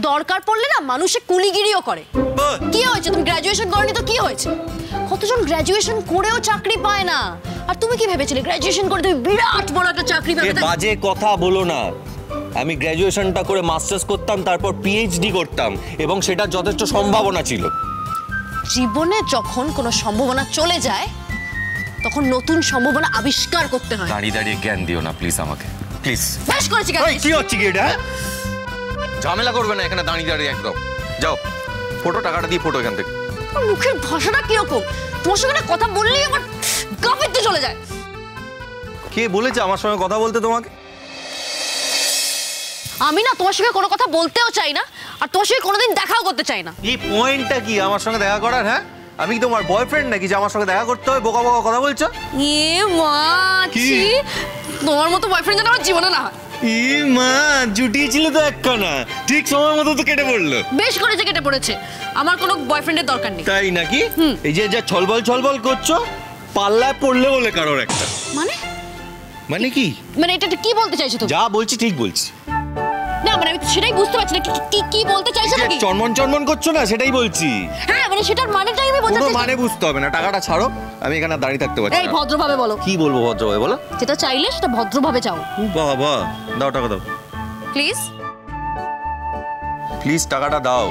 দরকার পড়লে না মানুষে কুলিগিরিও করে। কি হয়েছে, তুমি গ্র্যাজুয়েশন করনি তো কি হয়েছে? কতজন গ্র্যাজুয়েশন করেও চাকরি পায় না। আর তুমি কি ভেবেছিলে গ্র্যাজুয়েশন করে তুমি বিরাট বড় একটা চাকরি পাবে? বাজে কথা বলো না। আমি গ্র্যাজুয়েশনটা করে মাস্টার্স করতাম, তারপর পিএইচডি করতাম, এবং সেটা যথেষ্ট সম্ভাবনা ছিল। জীবনে যখন কোনো সম্ভাবনা চলে যায় তখন নতুন সম্ভাবনা আবিষ্কার করতে হয়। দাঁড়িয়ে দাঁড়িয়ে জ্ঞান দিও না প্লিজ আমাকে, প্লিজ। বেশ করেছি। কি হচ্ছে কি এটা? ঝামেলা করবে না এখানে দাঁড়িয়ে দাঁড়িয়ে, একদম। যাও ফটো, টাকাটা দিয়ে ফটো এখান থেকে। মুখের ভাষাটা কিরকম? তোমার সঙ্গে কথা বললেই আমার গা পেতে চলে যায়। কে বলেছে আমার সঙ্গে কথা বলতে তোমাকে? আমি না তোমার সঙ্গে কোনো কথা বলতেও চাই না, আর তোমার সঙ্গে কোনোদিন দেখাও করতে চাই না। এই পয়েন্টটা কি আমার সঙ্গে দেখা করার? হ্যাঁ, আমি কি তোমার বয়ফ্রেন্ড নাকি যে আমার সঙ্গে দেখা করতে হবে? বোকা বোকা কথা বলছো। এ মা, তোমার মতো বয়ফ্রেন্ড যেন আমার জীবনে না হয়। ই মা, জুটিয়েছিল তো একখানা, ঠিক সময় মতো তো কেটে পড়লো। বেশ করেছে কেটে পড়েছে, আমার কোনো বয়ফ্রেন্ডের দরকার নেই। তাই নাকি? এই যে যা ছলবল ছলবল করছো, পাল্লায় পড়লে বলে কারোর একটা। মানে কি? মানে এটা কি বলতে চাইছো তুমি? যা বলছি ঠিক বলছি। না মানে আমি সেটাই বুঝতে পারছি না কি বলতে চাইছো নাকি? চনমন চনমন করছো না, সেটাই বলছি। হ্যাঁ মানে সেটার মানেটাই আমি বলতে চাইছি। মানে বুঝতে হবে না, টাকাটা ছাড়ো, আমি এখানে দাঁড়িয়ে থাকতে পারছি না। এই ভদ্রভাবে বলো। কি বলবো ভদ্রভাবে বলো? যেটা চাইলে সেটা ভদ্রভাবে চাও। বাবা, দাও টাকা দাও প্লিজ। প্লিজ টাকাটা দাও।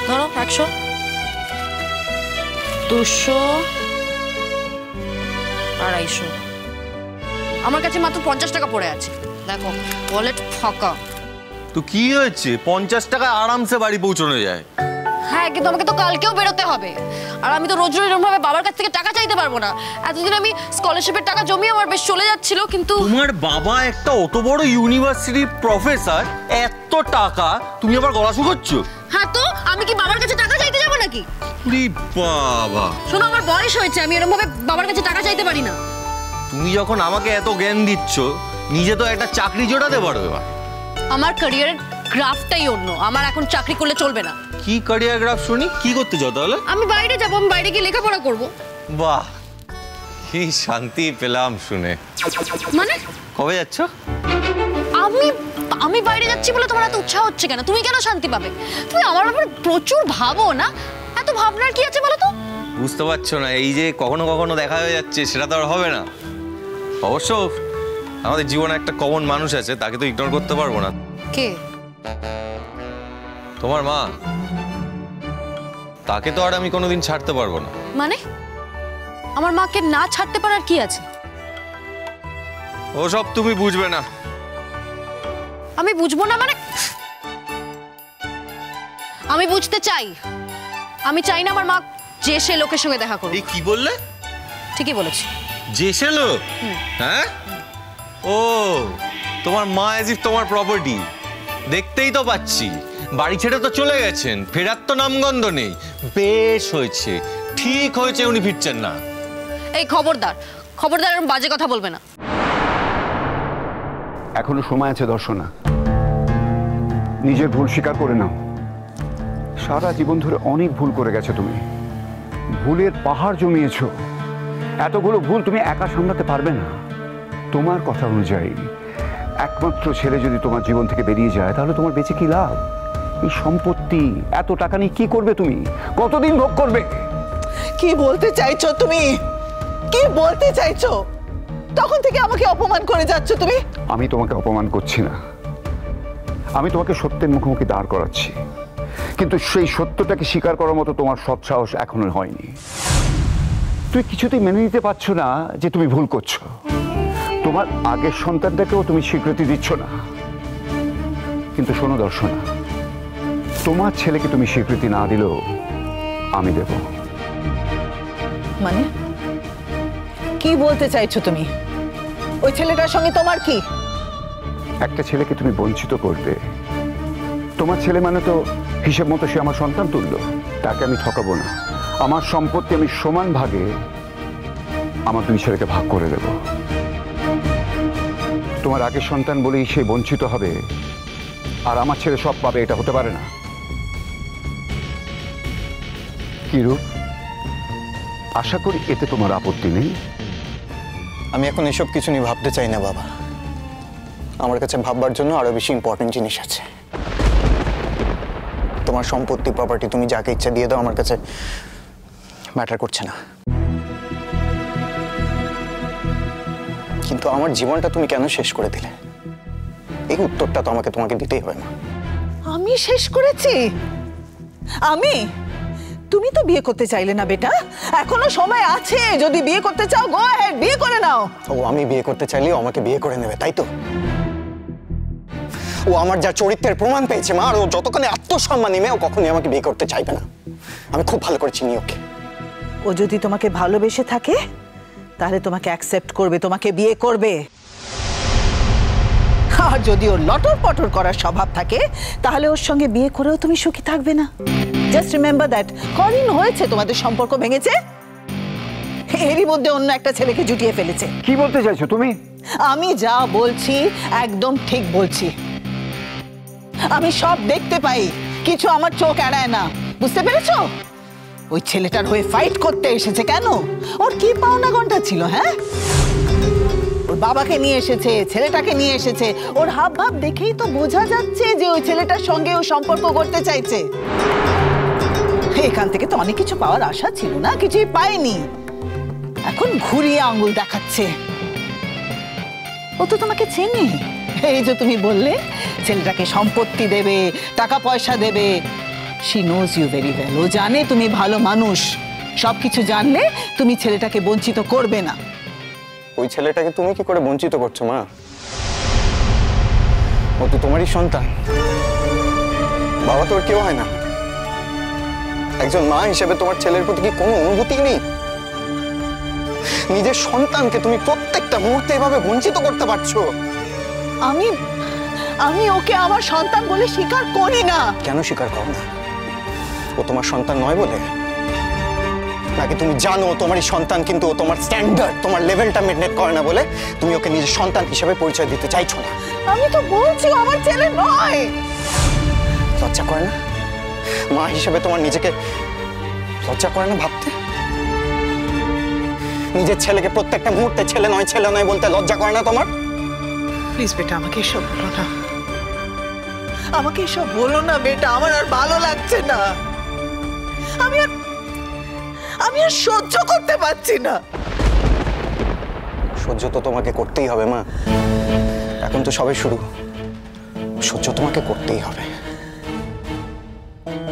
ধরো 100, 200, 250। আমার কাছে মাত্র 50 টাকা পড়ে আছে, দেখো ওয়ালেট ফাঁকা। তো কি হয়েছে, 50 টাকায় আরামসে বাড়ি পৌঁছানো যায়। হ্যাঁ কিন্তু আমাকে তো কালকেও বেরোতে হবে, আর আমি তো রোজ রোজ এরকম ভাবে বাবার কাছ থেকে টাকা চাইতে পারবো না। এতদিন আমি স্কলারশিপের টাকা জমিয়ে আমার বেশ চলে যাচ্ছিল, কিন্তু তোমার বাবা একটা অত বড় ইউনিভার্সিটির প্রফেসর, এত টাকা, তুমি আবার গলা শুকোচ্ছ? হ্যাঁ তো আমি কি বাবার কাছে টাকা চাইতে যাবো নাকি? বাবা শোনো, আমার বয়স হয়েছে, আমি এরকম ভাবে বাবার কাছে টাকা চাইতে পারি না। তুমি যখন আমাকে এত জ্ঞান দিচ্ছ, নিজে তো একটা চাকরি জোটাতে পারো। আমার ক্যারিয়ারের গ্রাফটাই অন্য, আমার এখন চাকরি করলে চলবে না। কি ক্যারিয়ার গ্রাফ শুনি? কি করতে চাও তাহলে? আমি বাইরে যাব, আমি বাইরে গিয়ে লেখাপড়া করব। বাহ, কি শান্তি পেলাম শুনে। মানে কবে যাচ্ছ? আমি বাইরে যাচ্ছি বলে তোমার এত উৎসাহ হচ্ছে কেন? তুমি কেন শান্তি পাবে? তুমি আমার ব্যাপারে প্রচুর ভাবো না, এত ভাবনার কি আছে বলো তো? বুঝতে পারছো না, এই যে কখনো কখনো দেখা হয়ে যাচ্ছে সেটা তো আর হবে না। অবশ্য আমাদের জীবনে একটা কমন মানুষ আছে, তাকে তো ইগনোর করতে পারবো না। কে? তোমার মা। তাকে তো আর আমি কোনোদিন ছাড়তে পারবো না। মানে আমার মাকে না ছাড়তে পারার কি আছে? ওসব তুমি বুঝবে না। আমি বুঝবো না মানে? আমি বুঝতে চাই। আমি চাই না আমার মা যে সে লোকের সঙ্গে দেখা করুক। এই কি বললে? ঠিকই বলেছি। যে সে লোক? হ্যাঁ, ও তোমার মা এজ ইফ তোমার প্রপার্টি। দেখতেই তো পাচ্ছি, বাড়ি ছেড়ে তো চলে গেছেন, ফেরার তো নামগন্ধ নেই। বেশ হয়েছে, ঠিক হয়েছে উনি ফিরছেন না। এই খবরদার খবরদার, এরকম বাজে কথা বলবে না। এখনো সময় আছে দর্শনা, নিজের ভুল স্বীকার করে নাও। সারা জীবন ধরে অনেক ভুল করে গেছো তুমি, ভুলের পাহাড় জমিয়েছো। এতগুলো ভুল তুমি একা সামলাতে পারবে না। তোমার কথা অনুযায়ী একমাত্র ছেলে যদি তোমার জীবন থেকে বেরিয়ে যায়, তাহলে তোমার বেঁচে কি লাভ? এই সম্পত্তি, এত টাকা নিয়ে কি করবে তুমি? কতদিন ভোগ করবে? কি বলতে চাইছো তুমি? কি বলতে চাইছো? তখন থেকে আমাকে অপমান করে যাচ্ছ তুমি। আমি তোমাকে অপমান করছি না, আমি তোমাকে সত্যের মুখোমুখি দাঁড় করাচ্ছি। কিন্তু সেই সত্যটাকে স্বীকার করার মতো তোমার সৎসাহস এখনো হয়নি। তুমি কিছুতেই মেনে নিতে পারছো না যে তুমি ভুল করছো। তোমার আগের সন্তানটাকেও তুমি স্বীকৃতি দিচ্ছ না। কিন্তু শোনো দর্শনা, তোমার ছেলেকে তুমি স্বীকৃতি না দিলেও আমি দেব। মানে কি বলতে চাইছো তুমি? ওই ছেলেটার সঙ্গে তোমার কি? একটা ছেলেকে তুমি বঞ্চিত করবে? তোমার ছেলে মানে তো হিসেব মতো সে আমার সন্তান তুল্য, তাকে আমি ঠকাবো না। আমার সম্পত্তি আমি সমান ভাগে আমার দুই ছেলেকে ভাগ করে দেব। তোমার আগের সন্তান বলেই সে বঞ্চিত হবে আর আমার ছেলে সব পাবে, এটা হতে পারে না। কি রূপ, আশা করি এতে তোমার আপত্তি নেই? আমি এখন এসব কিছু নিয়ে ভাবতে চাই না বাবা। আমার কাছে ভাববার জন্য আরো বেশি ইম্পর্টেন্ট জিনিস আছে। তোমার সম্পত্তি, প্রপার্টি তুমি যাকে ইচ্ছা দিয়ে দাও, আমার কাছে ম্যাটার করছে না। কিন্তু আমার জীবনটা তুমি কেন শেষ করে দিলে, এই উত্তরটা তো তোমাকে দিতেই হবে না। আমি শেষ করেছি? আমি? তুমি তো বিয়ে করতে চাইলে না বেটা, এখনো সময় আছে। যদি বিয়ে করতে চাও গো অ্যাহেড, বিয়ে করে নাও। ও আমি বিয়ে করতে চাইলেও আমাকে বিয়ে করে নেবে, তাই তো? ও আমার যা চরিত্রের প্রমাণ পেয়েছে মা, আর ও যতক্ষণে আত্মসম্মান নেমে, ও কখনই আমাকে বিয়ে করতে চাইবে না। আমি খুব ভালো করে চিনি ওকে। ও যদি তোমাকে ভালোবেসে থাকে তাহলে তোমাকে অ্যাকসেপ্ট করবে, তোমাকে বিয়ে করবে। আর যদি ওর লটর পটর করার স্বভাব থাকে তাহলে ওর সঙ্গে বিয়ে করেও তুমি সুখী থাকবে না। Just remember that. কদিন হয়েছে তোমাদের সম্পর্ক ভেঙেছে, এরই মধ্যে অন্য একটা ছেলেকে জুটিয়ে ফেলেছে। কি বলতে চাইছো তুমি? আমি যা বলছি একদম ঠিক বলছি। আমি সব দেখতে পাই, কিছু আমার চোখ এড়ায় না। বুঝতে পেরেছো? ওই ছেলেটার হয়ে ফাইট করতে এসেছে কেন? ওর কি পাওনা ঘন্টা ছিল? হ্যাঁ, ওর বাবাকে নিয়ে এসেছে, ছেলেটাকে নিয়ে এসেছে। ওর হাব ভাব দেখেই তো বোঝা যাচ্ছে যে ওই ছেলেটার সঙ্গে ও সম্পর্ক করতে চাইছে। এখান থেকে তো অনেক কিছু পাওয়ার আশা ছিল না, কিছুই পায়নি। এখন ঘুরিয়ে আঙ্গুল দেখাচ্ছে। ও তো তোমাকে চেনে। এই যে তুমি বললে ছেলেটাকে সম্পত্তি দেবে, টাকা পয়সা দেবে। She knows you very well. ও জানে তুমি ভালো মানুষ। সবকিছু জানলে তুমি ছেলেটাকে বঞ্চিত করবে না। ওই ছেলেটাকে তুমি কি করে বঞ্চিত করছো মা? ও তো তোমারই সন্তান। বাবা তোর কেউ হয় না। একজন মা হিসেবে তোমার ছেলের প্রতি কি কোনো অনুভূতি নেই? নিজের সন্তানকে তুমি প্রত্যেকটা মুহূর্তে এভাবে বঞ্চিত করতে পারছো? আমি ওকে আমার সন্তান বলে স্বীকার করি না। কেন স্বীকার করো না? ও তোমার সন্তান নয় বলে? নাকি তুমি জানো তোমারই সন্তান কিন্তু ও তোমার স্ট্যান্ডার্ড, তোমার লেভেলটা মেনটেন করে না বলে তুমি ওকে নিজের সন্তান হিসেবে পরিচয় দিতে চাইছো না? আমি তো বলছি আমার ছেলে নয়। লজ্জা করে না মা হিসেবে তোমার নিজেকে? লজ্জা করে না ভাবতে? নিজের ছেলেকে প্রত্যেকটা মুহূর্তে ছেলে নয় ছেলে নয় বলতে লজ্জা করে না তোমার? প্লিজ বেটা, আমাকে এসব বলো না। আমাকে এসব বলো না বেটা, আমার আর ভালো লাগছে না। আমি আর সহ্য করতে পারছি না। সহ্য তো তোমাকে করতেই হবে মা। এখন তো সবে শুরু। সহ্য তোমাকে করতেই হবে।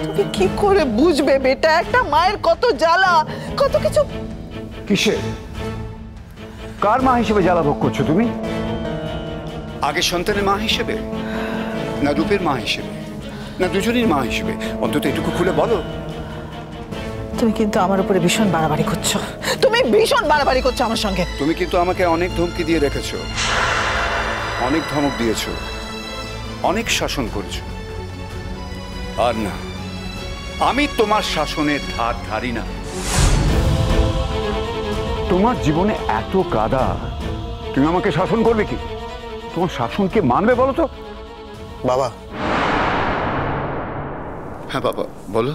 তুমি কি করে বুঝবে বেটা একটা মায়ের কত জ্বালা, কত কিছু। কিসে? কার মা হিসেবে জ্বালা ভোগ করছো তুমি? আগে সন্তানের মা হিসেবে, না রূপের মা হিসেবে, না দুজনের মা হিসেবে? অন্তত এটুকু খুলে বলো। তুমি কিন্তু আমার উপরে ভীষণ বাড়াবাড়ি করছো। তুমি ভীষণ বাড়াবাড়ি করছো আমার সঙ্গে। তুমি কিন্তু আমাকে অনেক ধমকি দিয়ে রেখেছো, অনেক ধমক দিয়েছো, অনেক শাসন করেছো। আর না, আমি তোমার শাসনের ধার ধারি না। তোমার জীবনে এত কাদা, তুমি আমাকে শাসন করবে কি? তোমার শাসনকে মানবে বলো তো? বাবা। হ্যাঁ বাবা বলো।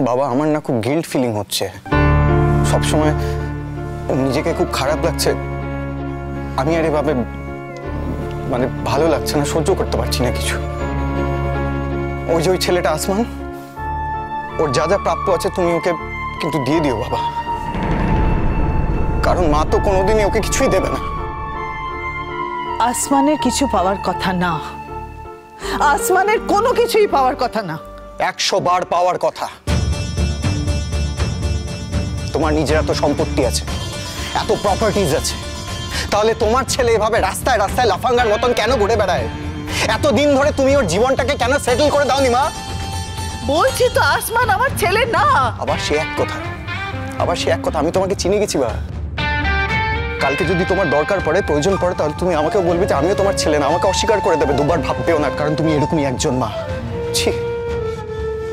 বাবা আমার না খুব গিল্ট ফিলিং হচ্ছে, সবসময় নিজেকে খুব খারাপ লাগছে। আমি আর এভাবে মানে ভালো লাগছে না, সহ্য করতে পারছি না কিছু। ওই যে ওই ছেলেটা আসমান, ওর যা যা প্রাপ্য আছে তুমি ওকে কিন্তু দিয়ে দিও বাবা, কারণ মা তো কোনোদিনই ওকে কিছুই দেবে না। আসমানের কিছু পাওয়ার কথা না, আসমানের কোনো কিছুই পাওয়ার কথা না। 100 বার পাওয়ার কথা। তোমার নিজের এত সম্পত্তি আছে, এত প্রপার্টিজ আছে, তাহলে তোমার ছেলে এভাবে রাস্তায় রাস্তায় লাফাঙ্গার মতন কেন ঘুরে বেড়ায়? এতদিন ধরে তুমি ওর জীবনটাকে কেন সেটেল করে দাওনি মা? বলছি তো আসমান আমার ছেলে না। আবার সে এক কথা, আবার সে এক কথা। আমি তোমাকে চিনে গেছি বা। কালকে যদি তোমার দরকার পড়ে, প্রয়োজন পড়ে, তাহলে তুমি আমাকেও বলবে যে আমিও তোমার ছেলে না, আমাকে অস্বীকার করে দেবে। দুবার ভাববেও না, কারণ তুমি এরকমই একজন মা। ছি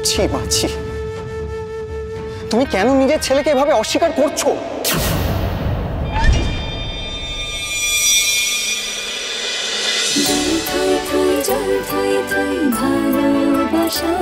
ছি মা ছি। তুমি কেন নিজের ছেলেকে এভাবে অস্বীকার করছো? ভালোবাসা